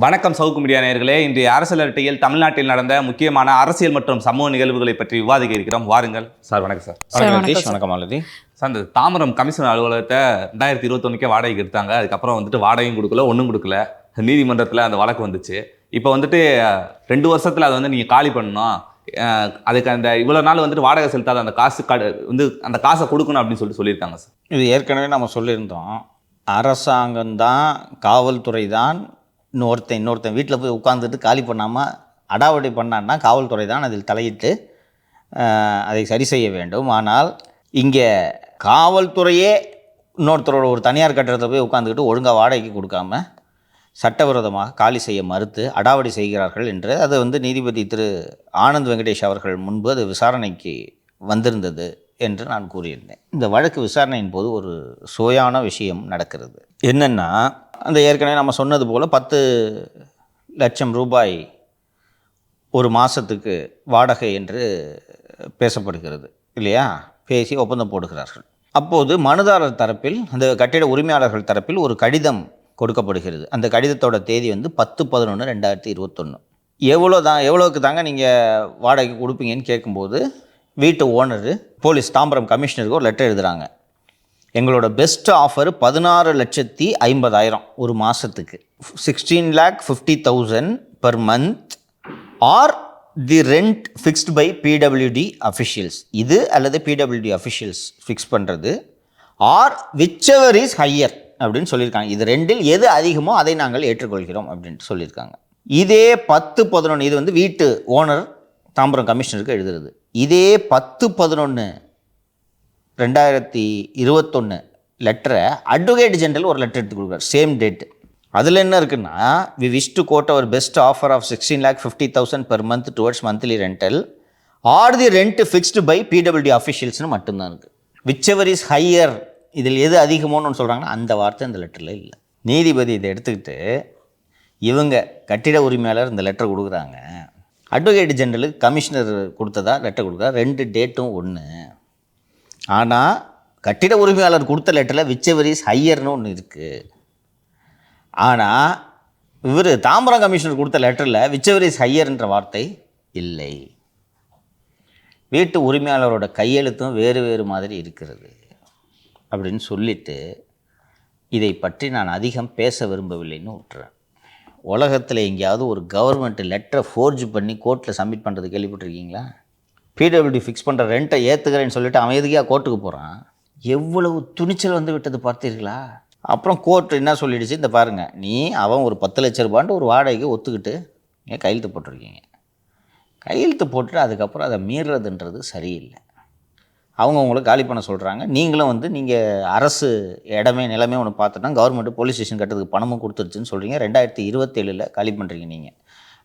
வணக்கம் சவுக்கு மீடியா நேயர்களே. இன்றைய அரசியல் அரட்டையில் தமிழ்நாட்டில் நடந்த முக்கியமான அரசியல் மற்றும் சமூக நிகழ்வுகளை பற்றி விவாதிக்க இருக்கிறோம். வாருங்கள் சார். வணக்கம் சார். வணக்கம் மாலதி சார், இந்த தாம்பரம் கமிஷனர் அலுவலகத்தை 2021 வாடகைக்கு எடுத்தாங்க. அதுக்கப்புறம் வாடகையும் கொடுக்கல, ஒன்றும் கொடுக்கல. நீதிமன்றத்தில் அந்த வழக்கு வந்துச்சு. இப்போ 2 வருஷத்தில் அதை நீங்கள் காலி பண்ணணும், அதுக்கு அந்த இவ்வளோ நாள் வாடகை செலுத்தாத அந்த காசு அந்த காசை கொடுக்கணும் அப்படின்னு சொல்லியிருக்காங்க சார். இது ஏற்கனவே நம்ம சொல்லியிருந்தோம். அரசாங்கம்தான், காவல்துறை தான் இன்னொருத்தன் வீட்டில் போய் உட்காந்துட்டு காலி பண்ணாமல் அடாவடி பண்ணான்னா காவல்துறை தான் அதில் தலையிட்டு அதை சரி செய்ய வேண்டும். ஆனால் இங்கே காவல்துறையே இன்னொருத்தரோட ஒரு தனியார் கட்டடத்தில் போய் உட்காந்துக்கிட்டு ஒழுங்காக வாடகைக்கு கொடுக்காம சட்டவிரோதமாக காலி செய்ய மறுத்து அடாவடி செய்கிறார்கள் என்று அது நீதிபதி திரு ஆனந்த் வெங்கடேஷ் அவர்கள் முன்பு அது விசாரணைக்கு வந்திருந்தது என்று நான் கூறியிருந்தேன். இந்த வழக்கு விசாரணையின் போது ஒரு சுவையான விஷயம் நடக்கிறது. என்னென்னா, அந்த ஏற்கனவே நம்ம சொன்னது போல் 10 லட்சம் ரூபாய் ஒரு மாதத்துக்கு வாடகை என்று பேசப்படுகிறது இல்லையா? பேசி ஒப்பந்தம் போடுகிறார்கள். அப்போது மனுதாரர் தரப்பில், அந்த கட்டிட உரிமையாளர்கள் தரப்பில் ஒரு கடிதம் கொடுக்கப்படுகிறது. அந்த கடிதத்தோட தேதி 10/11/2021. எவ்வளோக்கு தாங்க நீங்கள் வாடகைக்கு கொடுப்பீங்கன்னு கேட்கும்போது வீட்டு ஓனரு தாம்பரம் கமிஷனருக்கு ஒரு லெட்டர் எழுதுகிறாங்க. எங்களோட பெஸ்ட் ஆஃபர் 16,50,000 ஒரு மாதத்துக்கு, 16,50,000 per month are the rent fixed by PWD officials. இது அல்லது பிடபிள்யூடி அஃபிஷியல்ஸ் ஃபிக்ஸ் பண்ணுறது, ஆர் விச்செவர் இஸ் ஹையர் அப்படின்னு சொல்லியிருக்காங்க. இது ரெண்டில் எது அதிகமோ அதை நாங்கள் ஏற்றுக்கொள்கிறோம் அப்படின்ட்டு சொல்லியிருக்காங்க. இதே 10/11 இது வீட்டு ஓனர் தாம்பரம் கமிஷனருக்கு எழுதுறது. இதே 10/11/2021 லெட்டரை அட்வொகேட் ஜெனரல் ஒரு லெட்டர் எடுத்து கொடுக்குறாரு, சேம் டேட். அதில் என்ன இருக்குன்னா, we wish to quote our best offer of 16,50,000 per month towards monthly rental or the rent fixed by PWD அஃபிஷியல்ஸ்னு மட்டும்தான் இருக்குது. விச்செவர் இஸ் ஹையர், இதில் எது அதிகமோன்னு சொல்கிறாங்கன்னா அந்த வார்த்தை இந்த லெட்டரில் இல்லை. நீதிபதி இதை எடுத்துக்கிட்டு, இவங்க கட்டிட உரிமையாளர் இந்த லெட்டர் கொடுக்குறாங்க, அட்வொகேட் ஜெனரலுக்கு கமிஷனர் கொடுத்ததா லெட்டர் கொடுக்குறா, 2 டேட்டும் ஒன்று. ஆனால் கட்டிட உரிமையாளர் கொடுத்த லெட்டரில் விச்செவர் இஸ் ஹையர்னு ஒன்று இருக்குது. ஆனால் இவர் தாம்பரம் கமிஷனர் கொடுத்த லெட்டரில் விச்செவர் இஸ் ஹையர்ன்ற வார்த்தை இல்லை. வீட்டு உரிமையாளரோட கையெழுத்தும் வேறு மாதிரி இருக்கிறது அப்படின்னு சொல்லிவிட்டு, இதை பற்றி நான் அதிகம் பேச விரும்பவில்லைன்னு விட்டுறேன். உலகத்தில் எங்கேயாவது ஒரு கவர்மெண்ட் லெட்டரை ஃபோர்ஜ் பண்ணி கோர்ட்டில் சப்மிட் பண்ணுறது கேள்விப்பட்டிருக்கீங்களா? பிடபிள்யூடி ஃபிக்ஸ் பண்ணுற ரெண்ட்டை ஏற்றுக்கிறேன்னு சொல்லிட்டு அவன் எதுக்காக கோர்ட்டுக்கு போகிறான்? எவ்வளவு துணிச்சல் விட்டது பார்த்தீர்களா? அப்புறம் கோர்ட் என்ன சொல்லிடுச்சு, இந்த பாருங்கள், அவன் ஒரு 10 லட்ச ரூபான்ட்டு ஒரு வாடகைக்கு ஒத்துக்கிட்டு நீங்கள் கையெழுத்து போட்டிருக்கீங்க. கையெழுத்து போட்டுட்டு அதுக்கப்புறம் அதை மீறுறதுன்றது சரியில்லை. அவங்க உங்களுக்கு காலி பண்ண சொல்கிறாங்க. நீங்களும் நீங்கள் அரசு இடமே நிலமே ஒன்று பார்த்துட்டா கவர்மெண்ட்டு போலீஸ் ஸ்டேஷன் கட்டுறதுக்கு பணமும் கொடுத்துருச்சுன்னு சொல்கிறீங்க. 2027 காலி பண்ணுறீங்க. நீங்கள்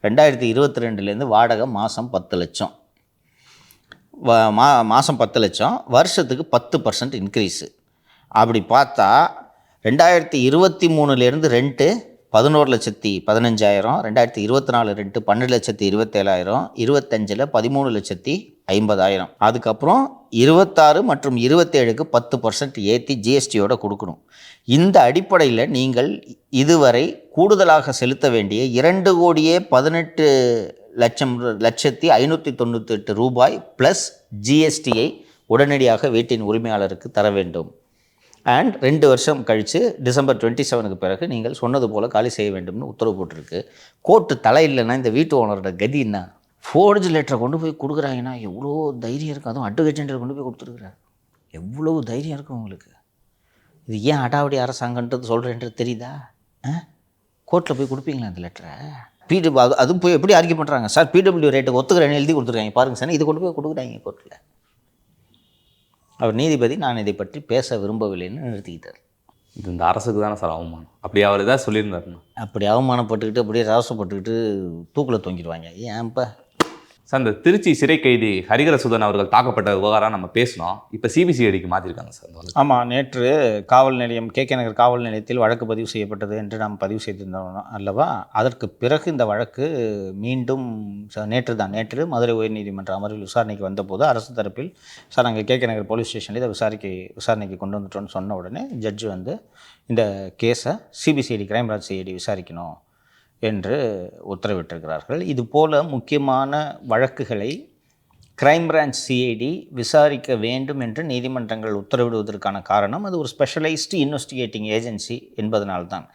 2022 வாடகை மாதம் 10 லட்சம், மாதம் 10 லட்சம், வருஷத்துக்கு 10% இன்க்ரீஸு. அப்படி பார்த்தா 2023 ரெண்ட்டு 11,15,000, 2024 ரெண்ட்டு 12,27,000, 25 13,50,000. அதுக்கப்புறம் 26 மற்றும் 27க்கு 10% ஏற்றி ஜிஎஸ்டியோடு கொடுக்கணும். இந்த அடிப்படையில் நீங்கள் இதுவரை கூடுதலாக செலுத்த வேண்டிய 2,18,18,598 ரூபாய் ப்ளஸ் ஜிஎஸ்டியை உடனடியாக வீட்டின் உரிமையாளருக்கு தர வேண்டும். அண்ட் 2 வருஷம் கழித்து டிசம்பர் 27க்கு பிறகு நீங்கள் சொன்னது போல் காலி செய்ய வேண்டும்னு உத்தரவு போட்டிருக்கு. கோர்ட்டு தலையில்லைன்னா இந்த வீட்டு ஓனரோட கதி என்ன? ஃபோர்ஜ் லெட்டரை கொண்டு போய் கொடுக்குறாங்கன்னா எவ்வளோ தைரியம் இருக்கும். அதுவும் அட்வொகேட் ஜெனரல் கொண்டு போய் கொடுத்துருக்குறாரு. எவ்வளவு தைரியம் இருக்கும் உங்களுக்கு? இது ஏன் அடாவடி அரசாங்கன்றது சொல்கிறேன்றது தெரியுதா? கோர்ட்டில் போய் கொடுப்பீங்களா அந்த லெட்டரை? அதுவும் போய் எப்படி ஆர்கியூ பண்ணுறாங்க, சார் பிடபிள்யூ ரேட்டுக்கு ஒத்துக்கிறேன்னு எழுதி கொடுத்துருக்காங்க பாருங்கள் சார், இது கொண்டு போய் கொடுக்குறாங்க கோர்ட்டில். அவர் நீதிபதி, நான் இதை பற்றி பேச விரும்பவில்லைன்னு நிறுத்திக்கிட்டார். இது இந்த அரசுக்கு தானே சார் அவமானம். அப்படி அவர் ஏதாவது சொல்லியிருந்தாருன்னு அப்படி அவமானப்பட்டுக்கிட்டு அப்படியே ராசப்பட்டுக்கிட்டு தூக்கில் தொங்கிடுவாங்க. ஏன்ப்பா சார், இந்த திருச்சி சிறை கைதி ஹரிகரசுதன் அவர்கள் தாக்கப்பட்ட விவகாரம் நம்ம பேசினோம். இப்போ சிபிசிஐடிக்கு மாற்றிருக்காங்க சார். ஆமாம், நேற்று காவல் நிலையம் கே நகர் காவல் நிலையத்தில் வழக்கு பதிவு செய்யப்பட்டது என்று நாம் பதிவு செய்திருந்தோம் அல்லவா? அதற்கு பிறகு இந்த வழக்கு மீண்டும் நேற்று மதுரை உயர்நீதிமன்ற அமர்வில் விசாரணைக்கு வந்தபோது அரசு தரப்பில் சார் நாங்கள் கே நகர் போலீஸ் ஸ்டேஷனில் இதை விசாரணைக்கு கொண்டு வந்துட்டோன்னு சொன்ன உடனே ஜட்ஜு இந்த கேஸை சிபிசிஐடி கிரைம் பிரான்ச் சிஐடி விசாரிக்கணும், என்று உத்தரவிட்டிருக்கிறார்கள். இது போல முக்கியமான வழக்குகளை கிரைம் பிரான்ச் சிஐடி விசாரிக்க வேண்டும் என்று நீதிமன்றங்கள் உத்தரவிடுவதற்கான காரணம் அது ஒரு ஸ்பெஷலைஸ்டு இன்வெஸ்டிகேட்டிங் ஏஜென்சி என்பதனால்தான்.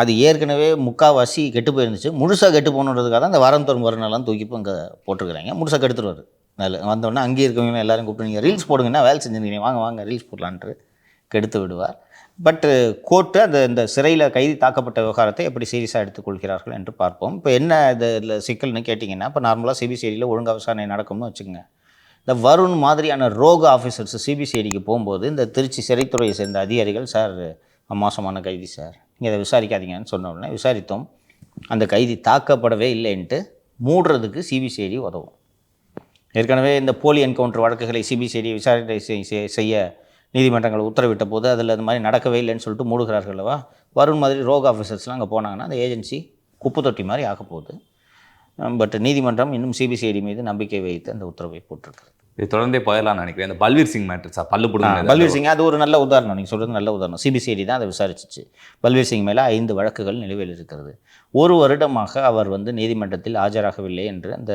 அது ஏற்கனவே முக்கால்வாசி கெட்டு போயிருந்துச்சு. முழுசாக கெட்டு போகணுன்றதுக்காக தான் அந்த வாரம் தோறும் மறுநாள்லாம் தூக்கி இப்போ இங்கே போட்டிருக்கிறாங்க. முழுசாக கெடுத்துருவார். நல்ல வந்தோடனே அங்கேயே இருக்கவங்க எல்லாரும் கூப்பிட்டு நீங்கள் ரீல்ஸ் போடுங்கன்னா வேலை செஞ்சுருக்கீங்க, வாங்க வாங்க ரீல்ஸ் போடலான்ட்டு கெடுத்து விடுவார். பட்டு கோர்ட்டு இந்த சிறையில் கைதி தாக்கப்பட்ட விவகாரத்தை எப்படி சீரியஸாக எடுத்துக்கொள்கிறார்கள் என்று பார்ப்போம். இப்போ என்ன இதில் சிக்கல்னு கேட்டிங்கன்னா, இப்போ நார்மலாக சிபிசிஐடியில் ஒழுங்காக விசாரணை நடக்கும்னு வச்சுக்கோங்க. இந்த வருண் மாதிரியான ரோக ஆஃபீஸர்ஸ் சிபிசிஐடிக்கு போகும்போது இந்த திருச்சி சிறைத்துறையை சேர்ந்த அதிகாரிகள், சார் மோசமான கைதி சார், நீங்கள் அதை விசாரிக்காதீங்கன்னு சொன்ன உடனே விசாரித்தோம், அந்த கைதி தாக்கப்படவே இல்லைன்ட்டு மூடுறதுக்கு சிபிசிஐடி உதவும். ஏற்கனவே இந்த போலி என்கவுண்டர் வழக்குகளை சிபிசிஐடி விசாரணை செய்ய நீதிமன்றங்கள் உத்தரவிட்ட போது அதில் அது மாதிரி நடக்கவே இல்லைன்னு சொல்லிட்டு மூடுகிறார்கள் அல்லவா. வருண் மாதிரி ரோக் ஆஃபீஸர்ஸ்லாம் அங்கே போனாங்கன்னா அந்த ஏஜென்சி குப்பு தொட்டி மாதிரி ஆக போகுது. பட் நீதிமன்றம் இன்னும் சிபிசிஐடி மீது நம்பிக்கை வைத்து அந்த உத்தரவை போட்டிருக்கிறது. இது தொடர்ந்தே போயிடலாம்னு நினைக்கிறேன். இந்த பல்வீர் சிங் மேட்டர் சார், பல்லு பிடுங்க பல்வீர் சிங் அது ஒரு நல்ல உதாரணம். நீங்கள் சொல்கிறது நல்ல உதாரணம். சிபிசிஐடி தான் அதை விசாரிச்சிச்சு. பல்வீர் சிங் மேலே 5 வழக்குகள் நிலுவையில் இருக்கிறது. 1 வருடமாக அவர் நீதிமன்றத்தில் ஆஜராகவில்லை என்று அந்த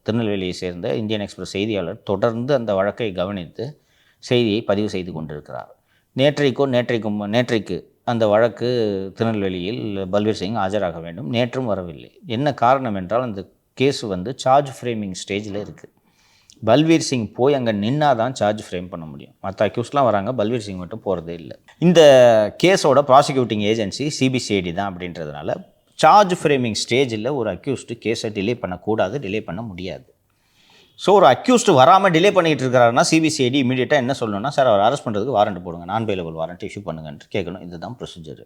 திருநெல்வேலியை சேர்ந்த இந்தியன் எக்ஸ்பிரஸ் செய்தியாளர் தொடர்ந்து அந்த வழக்கை கவனித்து செய்தியை பதிவு செய்து கொண்டிருக்கிறார். நேற்றைக்கு அந்த வழக்கு திருநெல்வேலியில் பல்வீர் சிங் ஆஜராக வேண்டும், நேற்றும் வரவில்லை. என்ன காரணம் என்றால் அந்த கேஸ் சார்ஜ் ஃப்ரேமிங் ஸ்டேஜில் இருக்குது. பல்வீர் சிங் போய் அங்கே நின்னா தான் சார்ஜ் ஃப்ரேம் பண்ண முடியும். மற்ற அக்யூஸ்லாம் வராங்க, பல்வீர் சிங் மட்டும் போகிறதே இல்லை. இந்த கேஸோட ப்ராசிக்யூட்டிங் ஏஜென்சி சிபிசிஐடி தான் அப்படின்றதுனால சார்ஜ் ஃப்ரேமிங் ஸ்டேஜில் ஒரு அக்யூஸ்டு கேஸை டிலே பண்ணக்கூடாது, டிலே பண்ண முடியாது. ஸோ ஒரு அக்யூஸ்டு வராமல் டிலே பண்ணிகிட்டு இருக்கிறாருன்னா சிபிசிஐடி இமீடியட்டாக என்ன சொல்லணும்னா, சார் அவர் அரெஸ்ட் பண்ணுறதுக்கு வாரண்ட் போடுங்க, நான் பெயிலபிள் வாரண்ட் இஷ்யூ பண்ணுங்கன்ட்டு கேட்கணும். இதுதான் ப்ரொசீஜர்.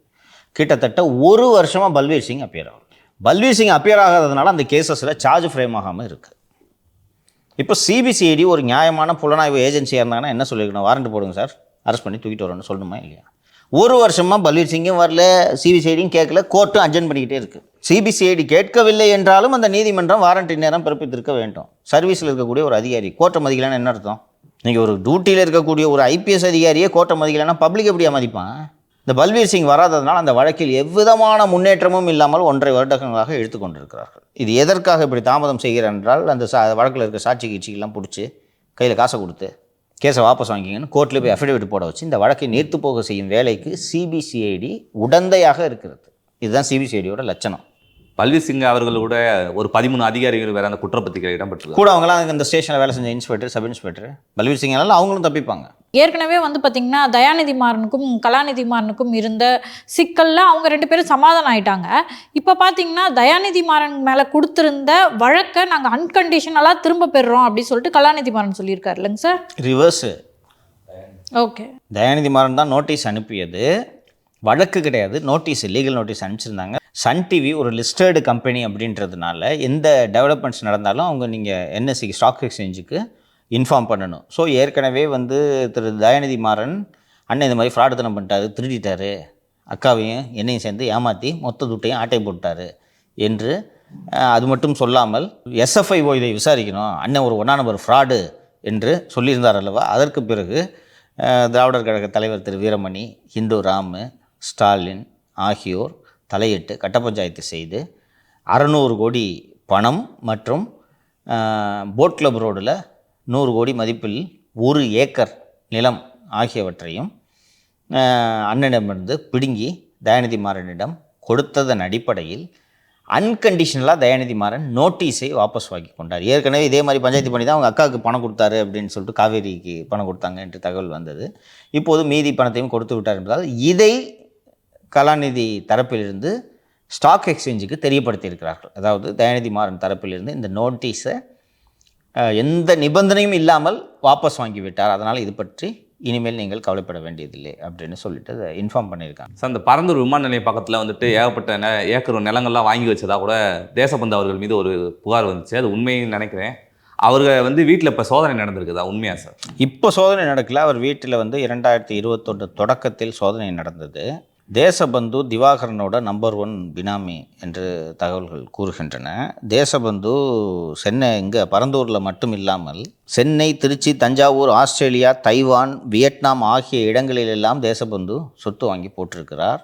கிட்டத்தட்ட 1 வருஷமாக பல்வீர் சிங் அப்பியர் ஆகும். பல்வீர் சிங் அப்பியர் ஆகாததுனால அந்த கேசஸில் சார்ஜ் ஃப்ரேம் ஆகாமல் இருக்குது. இப்போ சிபிசிஐடி ஒரு நியாயமான புலனாய்வு ஏஜென்சியாக இருந்தாங்கன்னா என்ன சொல்லியிருக்கணும், வாரண்ட் போடுங்க சார், அரெஸ்ட் பண்ணி தூக்கிட்டு வரணும்னு சொல்லணுமா இல்லையா? 1 வருஷமாக பல்வீர் சிங்கும் வரல, சிபிசிஐடியும் கேட்கல, கோர்ட்டும் அட்ஜென்ட் பண்ணிக்கிட்டே இருக்குது. சிபிசிஐடி கேட்கவில்லை என்றாலும் அந்த நீதிமன்றம் வாரண்ட் நேரம் பிறப்பித்திருக்க வேண்டும். சர்வீஸில் இருக்கக்கூடிய ஒரு அதிகாரி கோர்ட்டை மதிக்கலைன்னா என்ன அர்த்தம்? நீங்கள் ஒரு டியூட்டியில் இருக்கக்கூடிய ஒரு ஐபிஎஸ் அதிகாரியே கோர்ட்டை மதிக்கலைன்னா பப்ளிக் எப்படியா மதிப்பான்? இந்த பல்வீர் சிங் வராததுனால் அந்த வழக்கில் எவ்விதமான முன்னேற்றமும் இல்லாமல் 1.5 வருடங்களாக எடுத்துக்கொண்டிருக்கிறார்கள். இது எதற்காக இப்படி தாமதம் செய்கிறார் என்றால், அந்த வழக்கில் இருக்க சாட்சி கீழ்ச்சிக்கெல்லாம் பிடிச்சி கையில் காசை கொடுத்து கேஸை வாபஸ் வாங்கிங்கன்னு கோர்ட்டில் போய் அஃபிடேவிட் போட வச்சு இந்த வழக்கை நீர்த்து போக செய்யும் வேலைக்கு சிபிசிஐடி உடந்தையாக இருக்கிறது. இதுதான் சிபிசிஐடியோட லட்சணம். பல்வீர் சிங் அவர்கள் கூட ஒரு 13 அதிகாரிகள் வேறு அந்த குற்றப்பத்திரிகை இடம்பெற்று கூட அவங்களாம் இந்த ஸ்டேஷனில் வேலை செஞ்ச இன்ஸ்பெக்டர், சப் இன்ஸ்பெக்டர். பல்வீர் சிங்னால அவங்களும் தப்பிப்பாங்க. ஏற்கனவே பார்த்திங்கன்னா தயாநிதி மாறனுக்கும் கலாநிதி மாறனுக்கும் இருந்த சிக்கலில் அவங்க 2 பேரும் சமாதானம் ஆயிட்டாங்க. இப்போ பார்த்தீங்கன்னா தயாநிதி மாறன் மேலே கொடுத்துருந்த வழக்கை நாங்கள் அன்கண்டிஷனலாக திரும்ப பெறுறோம் அப்படின்னு சொல்லிட்டு கலாநிதி மாறன் சொல்லியிருக்காரு இல்லைங்க sir? Reverse. Okay, Dayanidhi Maran தான் நோட்டீஸ் அனுப்பியது, வழக்கு கிடையாது, நோட்டீஸ், லீகல் நோட்டீஸ் அனுப்பிச்சிருந்தாங்க. சன் டிவி ஒரு லிஸ்டர்டு கம்பெனி அப்படின்றதுனால எந்த டெவலப்மெண்ட்ஸ் நடந்தாலும் அவங்க நீங்கள் என்எஸ்சிக்கு ஸ்டாக் எக்ஸ்சேஞ்சுக்கு இன்ஃபார்ம் பண்ணணும். ஸோ ஏற்கனவே திரு தயாநிதி மாறன் அண்ணன் இந்த மாதிரி ஃப்ராடுத்தனம் பண்ணிட்டாரு, திருடிட்டாரு, அக்காவையும் என்னையும் சேர்ந்து ஏமாற்றி மொத்த துட்டையும் ஆட்டை போட்டார் என்று அது மட்டும் சொல்லாமல் எஸ்எஃப்ஐஓ இதை விசாரிக்கணும், அண்ணன் ஒரு 1ஆம் நம்பர் ஃப்ராடு என்று சொல்லியிருந்தார் அல்லவா. அதற்கு பிறகு திராவிடர் கழக தலைவர் திரு வீரமணி, ஹிந்து ராமு, ஸ்டாலின் ஆகியோர் தலையிட்டு கட்ட பஞ்சாயத்து செய்து 600 கோடி பணம் மற்றும் போட் கிளப் ரோடில் 100 கோடி மதிப்பில் 1 ஏக்கர் நிலம் ஆகியவற்றையும் அண்ணனிடமிருந்து பிடுங்கி தயாநிதி மாறனிடம் கொடுத்ததன் அடிப்படையில் அன்கண்டிஷனலாக தயாநிதி மாறன் நோட்டீஸை வாபஸ் வாங்கி கொண்டார். ஏற்கனவே இதே மாதிரி பஞ்சாயத்து பண்ணி தான் அவங்க அக்காவுக்கு பணம் கொடுத்தாரு அப்படின்னு சொல்லிட்டு காவேரிக்கு பணம் கொடுத்தாங்க என்று தகவல் வந்தது. இப்போது மீதி பணத்தையும் கொடுத்து விட்டார் என்பதால் இதை கலாநிதி தரப்பிலிருந்து ஸ்டாக் எக்ஸ்சேஞ்சுக்கு தெரியப்படுத்தியிருக்கிறார்கள். அதாவது தயாநிதி மாறன் தரப்பிலிருந்து இந்த நோட்டீஸை எந்த நிபந்தனையும் இல்லாமல் வாபஸ் வாங்கிவிட்டார், அதனால் இது பற்றி இனிமேல் நீங்கள் கவலைப்பட வேண்டியதில்லை அப்படின்னு சொல்லிட்டு அதை இன்ஃபார்ம் பண்ணியிருக்காங்க. சார், இந்த பரந்தூர் விமான நிலையம் பக்கத்தில் ஏகப்பட்ட ஏக்கர் நிலங்கள்லாம் வாங்கி வச்சதா கூட தேசபந்து அவர்கள் மீது ஒரு புகார் வந்துச்சு. அது உண்மைன்னு நினைக்கிறேன். அவர்கள் வீட்டில் இப்போ சோதனை நடந்திருக்குதா, உண்மையா சார்? இப்போ சோதனை நடக்கல. அவர் வீட்டில் 2021 தொடக்கத்தில் சோதனை நடந்தது. தேசபந்து திவாகரனோட நம்பர் 1 பினாமி என்று தகவல்கள் கூறுகின்றன. தேசபந்து சென்னை இங்கே பரந்தூரில் மட்டும் இல்லாமல் Chennai, Trichy, Thanjavur, Australia, Taiwan, Vietnam ஆகிய இடங்களிலெல்லாம் தேசபந்து சொத்து வாங்கி போட்டிருக்கிறார்.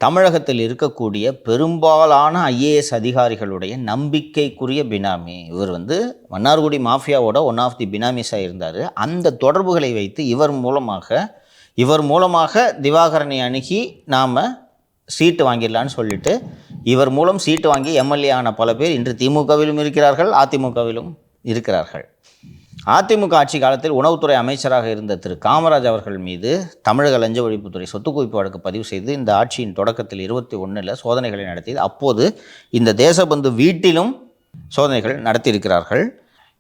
தமிழகத்தில் இருக்கக்கூடிய பெரும்பாலான ஐஏஎஸ் அதிகாரிகளுடைய நம்பிக்கைக்குரிய பினாமி. இவர் வந்து மன்னார்குடி மாஃபியாவோட ஒன் ஆஃப் தி பினாமிஸாக இருந்தார். அந்த தொடர்புகளை வைத்து இவர் மூலமாக திவாகரனை அணுகி நாம் சீட்டு வாங்கிடலான்னு சொல்லிட்டு இவர் மூலம் சீட்டு வாங்கி எம்எல்ஏ ஆன பல பேர் இன்று திமுகவிலும் இருக்கிறார்கள், அதிமுகவிலும் இருக்கிறார்கள். அதிமுக ஆட்சி காலத்தில் உணவுத்துறை அமைச்சராக இருந்த திரு காமராஜ் அவர்கள் மீது தமிழக லஞ்ச ஒழிப்புத்துறை சொத்து குவிப்பு வழக்கு பதிவு செய்து இந்த ஆட்சியின் தொடக்கத்தில் 21 சோதனைகளை நடத்தியது. அப்போது இந்த தேசபந்து வீட்டிலும் சோதனைகள் நடத்தியிருக்கிறார்கள்.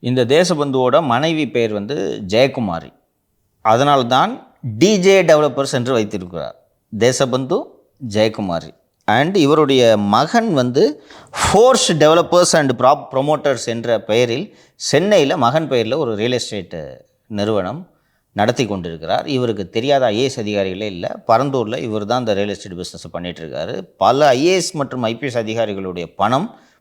இந்த தேசபந்துவோட மனைவி பெயர் வந்து ஜெயக்குமாரி. அதனால்தான் டிஜே டெவலப்பர்ஸ் என்று வைத்திருக்கிறார், தேசபந்து ஜெயக்குமாரி. அண்ட் இவருடைய மகன் வந்து ஃபோர்ஸ் டெவலப்பர்ஸ் அண்ட் ப்ரொமோட்டர்ஸ் என்ற பெயரில் சென்னையில் மகன் பெயரில் ஒரு ரியல் எஸ்டேட் நிறுவனம் நடத்தி கொண்டிருக்கிறார். இவருக்கு தெரியாத ஐஏஎஸ் அதிகாரிகளே இல்லை. பரந்தூரில் இவர் தான் இந்த ரியல் எஸ்டேட் பிஸ்னஸை பண்ணிகிட்ருக்காரு. பல ஐஏஎஸ் மற்றும் ஐபிஎஸ் அதிகாரிகளுடைய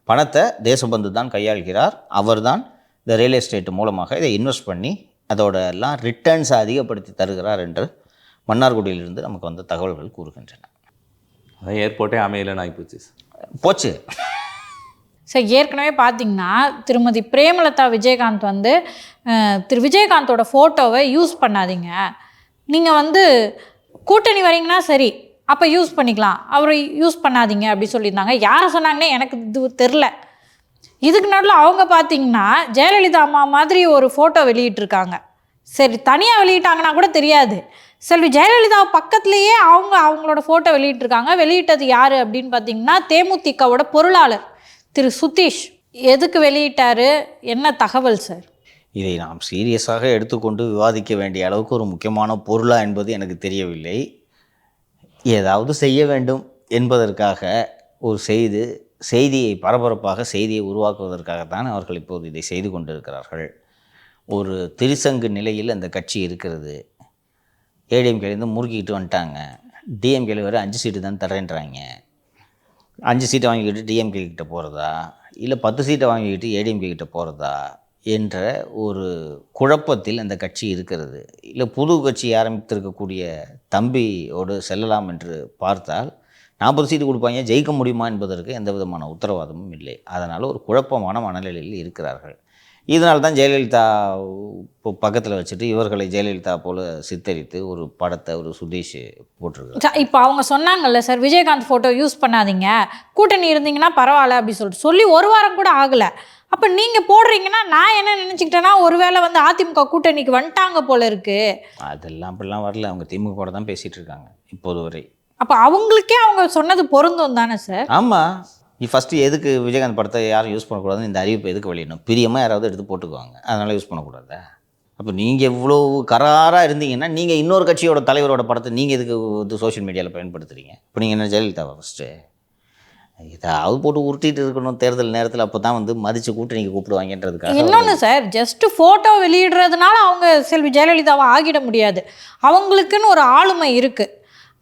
பணத்தை தேசபந்து தான் கையாள்கிறார். அவர் தான் இந்த ரியல் எஸ்டேட் மூலமாக இதை இன்வெஸ்ட் பண்ணி அதோட எல்லாம் ரிட்டர்ன்ஸை அதிகப்படுத்தி தருகிறார் என்று மன்னார்குடியிலிருந்து நமக்கு வந்து தகவல்கள் கூறுகின்றன. அதான் ஏர்போர்ட்டே அமையலன்னு ஆகிப்போச்சு போச்சு. சார் ஏற்கனவே பார்த்தீங்கன்னா திருமதி பிரேமலதா விஜயகாந்த் வந்து திரு விஜயகாந்தோட ஃபோட்டோவை யூஸ் பண்ணாதீங்க, நீங்கள் வந்து கூட்டணி வரீங்கன்னா சரி அப்போ யூஸ் பண்ணிக்கலாம், அவரை யூஸ் பண்ணாதீங்க அப்படி சொல்லியிருந்தாங்க. யாரை சொன்னாங்கன்னே எனக்கு இது தெரில. இதுக்கு நடுவில் அவங்க பார்த்தீங்கன்னா ஜெயலலிதா அம்மா மாதிரி ஒரு ஃபோட்டோ வெளியிட்டிருக்காங்க. சரி தனியாக வெளியிட்டாங்கன்னா கூட தெரியாது, செல்வி ஜெயலலிதா பக்கத்துலேயே அவங்களோட ஃபோட்டோ வெளியிட்டிருக்காங்க. வெளியிட்டது யார் அப்படின்னு பார்த்தீங்கன்னா தேமுதிகவோட பொருளாளர் திரு சுதீஷ். எதுக்கு வெளியிட்டார், என்ன தகவல் சார்? இதை நாம் சீரியஸாக எடுத்துக்கொண்டு விவாதிக்க வேண்டிய அளவுக்கு ஒரு முக்கியமான பொருளா என்பது எனக்கு தெரியவில்லை. ஏதாவது செய்ய வேண்டும் என்பதற்காக ஒரு செய்தியை பரபரப்பாக செய்தியை உருவாக்குவதற்காகத்தான் அவர்கள் இப்போது இதை செய்து கொண்டிருக்கிறார்கள். ஒரு திரிசங்கு நிலையில் அந்த கட்சி இருக்கிறது. ஏடிஎம்கேலேருந்து முறுக்கிக்கிட்டு வந்துட்டாங்க. டிஎம்கேல வேறு 5 சீட்டு தான் தரேன்றாங்க. 5 சீட்டை வாங்கிக்கிட்டு டிஎம்கே கிட்ட போகிறதா இல்லை 10 சீட்டை வாங்கிக்கிட்டு ஏடிஎம்கே கிட்ட போகிறதா என்ற ஒரு குழப்பத்தில் அந்த கட்சி இருக்கிறது. இல்லை புது கட்சி ஆரம்பித்திருக்கக்கூடிய தம்பியோடு செல்லலாம் என்று பார்த்தால் 40 சீட்டு கொடுப்பாங்க, ஜெயிக்க முடியுமா என்பதற்கு எந்த விதமான உத்தரவாதமும் இல்லை. அதனால் ஒரு குழப்பமான மனநிலையில் இருக்கிறார்கள். இதனால் தான் ஜெயலலிதா பக்கத்தில் வச்சுட்டு இவர்களை ஜெயலலிதா போல் சித்தரித்து ஒரு படத்தை ஒரு சுதீஷ் போட்டிருக்காரு. இப்போ அவங்க சொன்னாங்கல்ல சார், விஜயகாந்த் ஃபோட்டோ யூஸ் பண்ணாதீங்க, கூட்டணி இருந்தீங்கன்னா பரவாயில்ல அப்படி சொல்லிட்டு சொல்லி ஒரு வாரம் கூட ஆகலை. அப்போ நீங்கள் போடுறீங்கன்னா நான் என்ன நினச்சிக்கிட்டேன்னா ஒருவேளை வந்து அதிமுக கூட்டணிக்கு வந்துட்டாங்க போல இருக்குது. அதெல்லாம் அப்படிலாம் வரல, அவங்க திமுக தான் பேசிகிட்டு இருக்காங்க இப்போது வரை. அப்போ அவங்களுக்கே அவங்க சொன்னது பொருந்தும் தானே சார்? ஆமாம். ஃபஸ்ட்டு எதுக்கு விஜயகாந்த் படத்தை யாரும் யூஸ் பண்ணக்கூடாதுன்னு இந்த அறிவிப்பு எதுக்கு வெளியிடணும்? பிரியமாக யாராவது எடுத்து போட்டுக்குவாங்க, அதனால் யூஸ் பண்ணக்கூடாதா? அப்போ நீங்கள் எவ்வளோ கராராக இருந்தீங்கன்னா நீங்கள் இன்னொரு கட்சியோட தலைவரோட படத்தை நீங்கள் எதுக்கு வந்து சோஷியல் மீடியாவில் பயன்படுத்துகிறீங்க? இப்போ நீங்கள் என்ன ஜெயலலிதாவா ஃபஸ்ட்டு இதாவது போட்டு உருட்டிகிட்டு இருக்கணும் தேர்தல் நேரத்தில், அப்போ தான் வந்து மதித்து கூட்டணிக்கு கூப்பிடுவாங்கன்றதுக்காக. இன்னொன்று சார், ஜஸ்ட்டு ஃபோட்டோ வெளியிடுறதுனால அவங்க செல்வி ஜெயலலிதாவை ஆகிட முடியாது. அவங்களுக்குன்னு ஒரு ஆளுமை இருக்குது.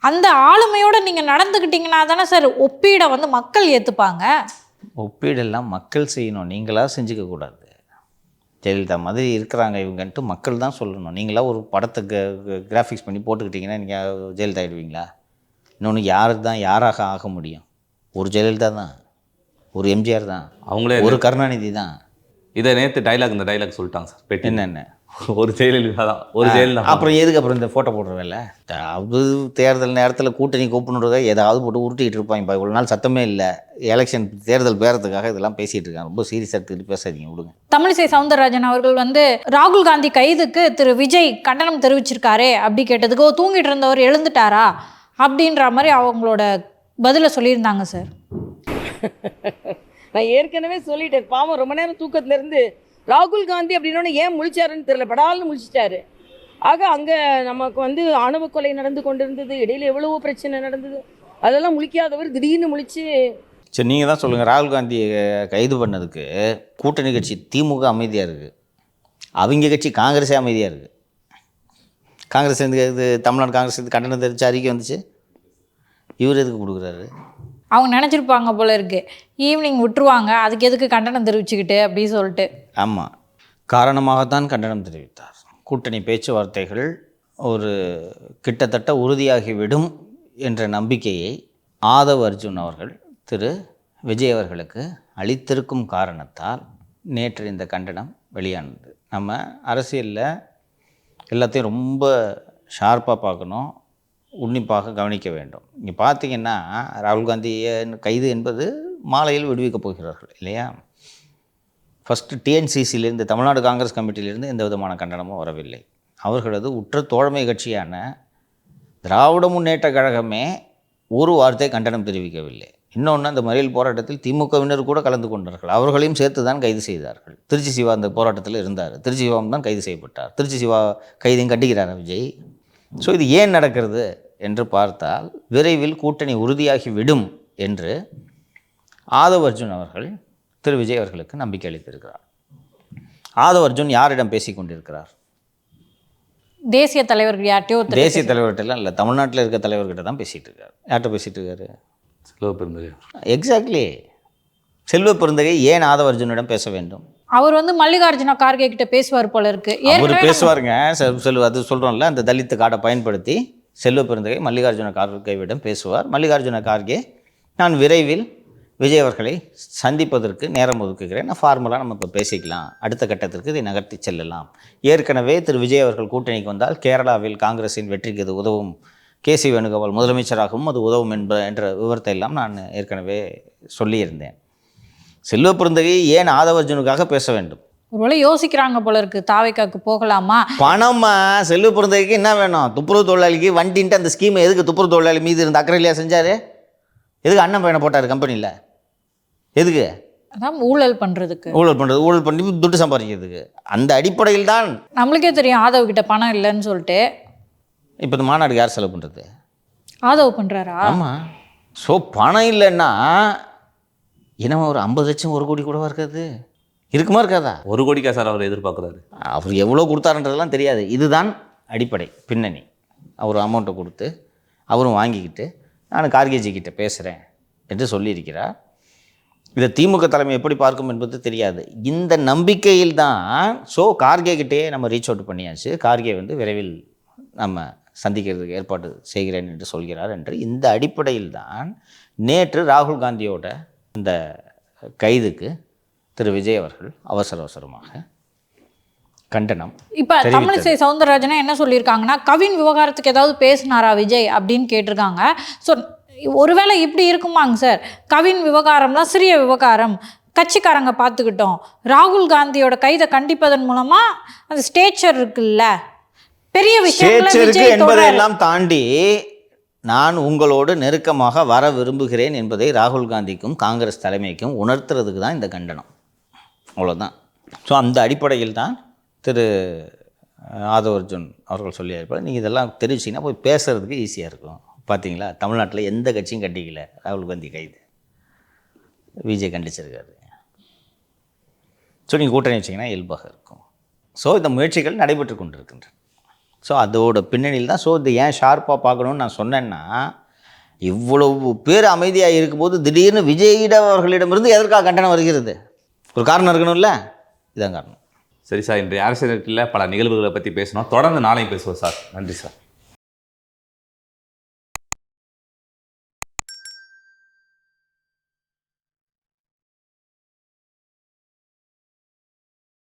அந்த ஆளுமையோடு நீங்கள் நடந்துக்கிட்டிங்கன்னா தானே சார் ஒப்பீடை வந்து மக்கள் ஏற்றுப்பாங்க. ஒப்பீடெல்லாம் மக்கள் செய்யணும், நீங்களாக செஞ்சுக்கக்கூடாது. ஜெயலலிதா மாதிரி இருக்கிறாங்க இவங்கன்ட்டு மக்கள் தான் சொல்லணும். நீங்களாக ஒரு படத்தை கிராஃபிக்ஸ் பண்ணி போட்டுக்கிட்டிங்கன்னா நீங்கள் ஜெயலலிதா ஆகிடுவீங்களா? இன்னொன்று யாராக ஆக முடியும்? ஒரு ஜெயலலிதா தான், ஒரு எம்ஜிஆர் தான், அவங்களே ஒரு கருணாநிதி தான். இதை நேற்று இந்த டைலாக் சொல்லிட்டாங்க சார் பெட்டி. என்னென்ன ஒரு ஜெயலலிதா தான், ஒரு ஜெயலலிதா. அப்புறம் எதுக்கு அப்புறம் இந்த ஃபோட்டோ போடுற வேலை? அது தேர்தல் நேரத்தில் கூட்டணி கூப்பிடுறத ஏதாவது போட்டு உருட்டிகிட்டு இருப்பாங்க. இப்போ இவ்வளோ நாள் சத்தமே இல்லை, எலெக்ஷன் தேர்தல் பேரத்துக்காக இதெல்லாம் பேசிகிட்டு இருக்காங்க. ரொம்ப சீரியஸாக எடுத்துக்கிட்டு பேசாதீங்க, விடுங்க. தமிழிசை சவுந்தரராஜன் அவர்கள் வந்து ராகுல் காந்தி கைதுக்கு திரு விஜய் கண்டனம் தெரிவிச்சிருக்காரே அப்படி கேட்டதுக்கு தூங்கிட்டு இருந்தவர் எழுந்துட்டாரா அப்படின்ற மாதிரி அவங்களோட பதிலை சொல்லியிருந்தாங்க சார். நான் ஏற்கனவே சொல்லிட்டேன், பாவம் ரொம்ப நேரம் தூக்கத்துலேருந்து ராகுல் காந்தி அப்படின்னோடனே ஏன் முழிச்சாருன்னு தெரியல, படால்னு முழிச்சிட்டாரு. ஆக அங்கே நமக்கு வந்து ஆணவ கொலை நடந்து கொண்டு இருந்தது, இடையில எவ்வளவோ பிரச்சனை நடந்தது, அதெல்லாம் முழிக்காதவர் திடீர்னு முழிச்சு. சரி, நீங்கள் தான் சொல்லுங்கள். ராகுல் காந்தியை கைது பண்ணதுக்கு கூட்டணி கட்சி திமுக அமைதியாக இருக்குது, அவங்க கட்சி காங்கிரஸே அமைதியாக இருக்குது. காங்கிரஸ் இது தமிழ்நாடு காங்கிரஸ் இது கண்டனம் தெரிவித்து அறிக்கை வந்துச்சு, இவர் எதுக்கு கொடுக்குறாரு? அவங்க நினச்சிருப்பாங்க போல இருக்குது, ஈவினிங் விட்டுருவாங்க, அதுக்கு எதுக்கு கண்டனம் தெரிவிச்சுக்கிட்டு அப்படின்னு சொல்லிட்டு. ஆமாம், காரணமாகத்தான் கண்டனம் தெரிவித்தார். கூட்டணி பேச்சுவார்த்தைகள் ஒரு கிட்டத்தட்ட உறுதியாகிவிடும் என்ற நம்பிக்கையை ஆதவ் அர்ஜுன் அவர்கள் திரு விஜய் அவர்களுக்கு அளித்திருக்கும் காரணத்தால் நேற்று இந்த கண்டனம் வெளியானது. நம்ம அரசியலில் எல்லாத்தையும் ரொம்ப ஷார்ப்பாக பார்க்கணும், உன்னிப்பாக கவனிக்க வேண்டும். இங்கே பார்த்தீங்கன்னா ராகுல் காந்தியை கைது என்பது மாலையில் விடுவிக்கப் போகிறார்கள் இல்லையா? ஃபஸ்ட்டு டிஎன்சிசியிலேருந்து, தமிழ்நாடு காங்கிரஸ் கமிட்டியிலிருந்து எந்த விதமான கண்டனமும் வரவில்லை. அவர்களது உற்ற தோழமை கட்சியான திராவிட முன்னேற்ற கழகமே ஒரு வார்த்தை கண்டனம் தெரிவிக்கவில்லை. இன்னொன்று, அந்த மறியல் போராட்டத்தில் திமுகவினர் கூட கலந்து கொண்டார்கள். அவர்களையும் சேர்த்து தான் கைது செய்தார்கள். திருச்சி சிவா அந்த போராட்டத்தில் இருந்தார். திருச்சி சிவாவும் தான் கைது செய்யப்பட்டார். திருச்சி சிவா கைதையும் கட்டிக்கிறார் விஜய். ஸோ இது ஏன் நடக்கிறது என்று பார்த்தால், விரைவில் கூட்டணி உறுதியாகி விடும் என்று ஆதவ் அர்ஜுன் அவர்கள் திரு விஜய் அவர்களுக்கு நம்பிக்கை அளித்திருக்கிறார். ஆதவ் அர்ஜுன் யாரிடம் பேசி கொண்டிருக்கிறார்? தேசிய தலைவர்கள் யார்ட்டையோ தேசிய தலைவர்கிட்டலாம் இல்லை, தமிழ்நாட்டில் இருக்க தலைவர்கிட்ட தான் பேசிகிட்டு இருக்காரு. யார்கிட்ட பேசிகிட்டு இருக்காரு? செல்வ பெருந்தகை. எக்ஸாக்ட்லி. செல்வ பெருந்தகை ஏன் ஆதவ் அர்ஜுனிடம் பேச வேண்டும்? அவர் வந்து மல்லிகார்ஜுன கார்கே கிட்ட பேசுவார் போல இருக்கு. அவர் பேசுவாருங்க. அது சொல்கிறோம்ல, அந்த தலித் கார்டை பயன்படுத்தி செல்வ பெருந்தகை மல்லிகார்ஜுன கார்கேவிடம் பேசுவார். மல்லிகார்ஜுன கார்கே, நான் விரைவில் விஜய் அவர்களை சந்திப்பதற்கு நேரம் ஒதுக்குகிறேன், நான் ஃபார்மலாக நம்ம இப்போ பேசிக்கலாம், அடுத்த கட்டத்திற்கு இதை நகர்த்தி செல்லலாம். ஏற்கனவே திரு விஜய் அவர்கள் கூட்டணிக்கு வந்தால் கேரளாவில் காங்கிரஸின் வெற்றிக்கு அது உதவும், கேசி வேணுகோபால் முதலமைச்சராகவும் அது உதவும் என்ற விவரத்தை எல்லாம் நான் ஏற்கனவே சொல்லியிருந்தேன். செல்வ பெருந்தகை ஏன் ஆதவ் அர்ஜுனுக்காக பேச வேண்டும்? ஒருவேளை யோசிக்கிறாங்க போல இருக்கு, தாவைக்காக்கு போகலாமா? பணமா? செல்வ பெருந்தகைக்கு என்ன வேணும்? துப்புரவு தொழிலாளிக்கு வண்டின்ட்டு அந்த ஸ்கீமை எதுக்கு துப்புரவு தொழிலாளி மீது இருந்த அக்கறையிலையா செஞ்சார்? எதுக்கு அண்ணன் பையனை போட்டார் கம்பெனியில்? எதுக்கு? அதான் ஊழல் பண்ணுறதுக்கு. ஊழல் பண்ணி துட்டு சம்பாதிக்கிறதுக்கு. அந்த அடிப்படையில் தான் நம்மளுக்கே தெரியும் ஆதவ் கிட்ட பணம் இல்லைன்னு சொல்லிட்டு. இப்போ இந்த மாநாடுக்கு யார் செலவு பண்ணுறது? ஆதவ் பண்ணுறாரா? ஆமாம். ஸோ பணம் இல்லைன்னா என்னமா ஒரு 50 லட்சம் 1 கோடி கூடவா இருக்காது? இருக்குமா இருக்காதா? 1 கோடிக்கா சார் அவர் எதிர்பார்க்குறாரு? அவர் எவ்வளோ கொடுத்தாருன்றதெல்லாம் தெரியாது. இதுதான் அடிப்படை பின்னணி. அவர் அமௌண்ட்டை கொடுத்து அவரும் வாங்கிக்கிட்டு நான் கார்கேஜி கிட்ட பேசுகிறேன் என்று சொல்லியிருக்கிறார். இதை திமுக தலைமை எப்படி பார்க்கும் என்பது தெரியாது. இந்த நம்பிக்கையில் தான் கார்கே கிட்டே நம்ம ரீச் அவுட் பண்ணியாச்சு. கார்கே வந்து விரைவில் நம்ம சந்திக்கிறதுக்கு ஏற்பாடு செய்கிறேன் என்று சொல்கிறார் என்று இந்த அடிப்படையில் தான் நேற்று ராகுல் காந்தியோட இந்த கைதுக்கு திரு விஜய் அவர்கள் அவசரமாக கண்டனம். இப்போ தமிழிசை சவுந்தரராஜனா என்ன சொல்லியிருக்காங்கன்னா, கவின் விவகாரத்துக்கு ஏதாவது பேசினாரா விஜய் அப்படின்னு கேட்டிருக்காங்க. ஸோ ஒருவேளை இப்படி இருக்குமாங்க சார்? கவின் விவகாரம்லாம் சிறிய விவகாரம், கட்சிக்காரங்க பார்த்துக்கிட்டோம். ராகுல் காந்தியோட கைதை கண்டிப்பதன் மூலமா அந்த ஸ்டேச்சர் இருக்குல்ல, பெரிய விஷயம் என்பதையெல்லாம் தாண்டி நான் உங்களோடு நெருக்கமாக வர விரும்புகிறேன் என்பதை ராகுல் காந்திக்கும் காங்கிரஸ் தலைமைக்கும் உணர்த்துறதுக்கு தான் இந்த கண்டனம். அவ்வளோதான். ஸோ அந்த அடிப்படையில் தான் திரு ஆதவ் அர்ஜுன் அவர்கள் சொல்லியிருப்பார். நீங்கள் இதெல்லாம் தெரிவிச்சிங்கன்னா போய் பேசுகிறதுக்கு ஈஸியாக இருக்கும். பார்த்தீங்களா, தமிழ்நாட்டில் எந்த கட்சியும் கண்டிக்கல ராகுல் காந்தி கைது, விஜய் கண்டிச்சிருக்காரு. ஸோ நீங்கள் கூட்டணி வச்சிங்கன்னா இயல்பாக இருக்கும். ஸோ இந்த முயற்சிகள் நடைபெற்று கொண்டிருக்கின்றன. ஸோ அதோட பின்னணியில் தான். ஸோ இது ஏன் ஷார்ப்பாக பார்க்கணுன்னு நான் சொன்னேன்னா, இவ்வளவு பேர் அமைதியாக இருக்கும்போது திடீர்னு விஜயிடம் அவர்களிடமிருந்து எதற்காக கண்டனம் வருகிறது? ஒரு காரணம் இருக்கணும்ல, இதுதான் காரணம். சரி சார், இன்றைய அரசியல் பல நிகழ்வுகளை பற்றி பேசணும். தொடர்ந்து நாளையும் பேசுவோம் சார். நன்றி சார்.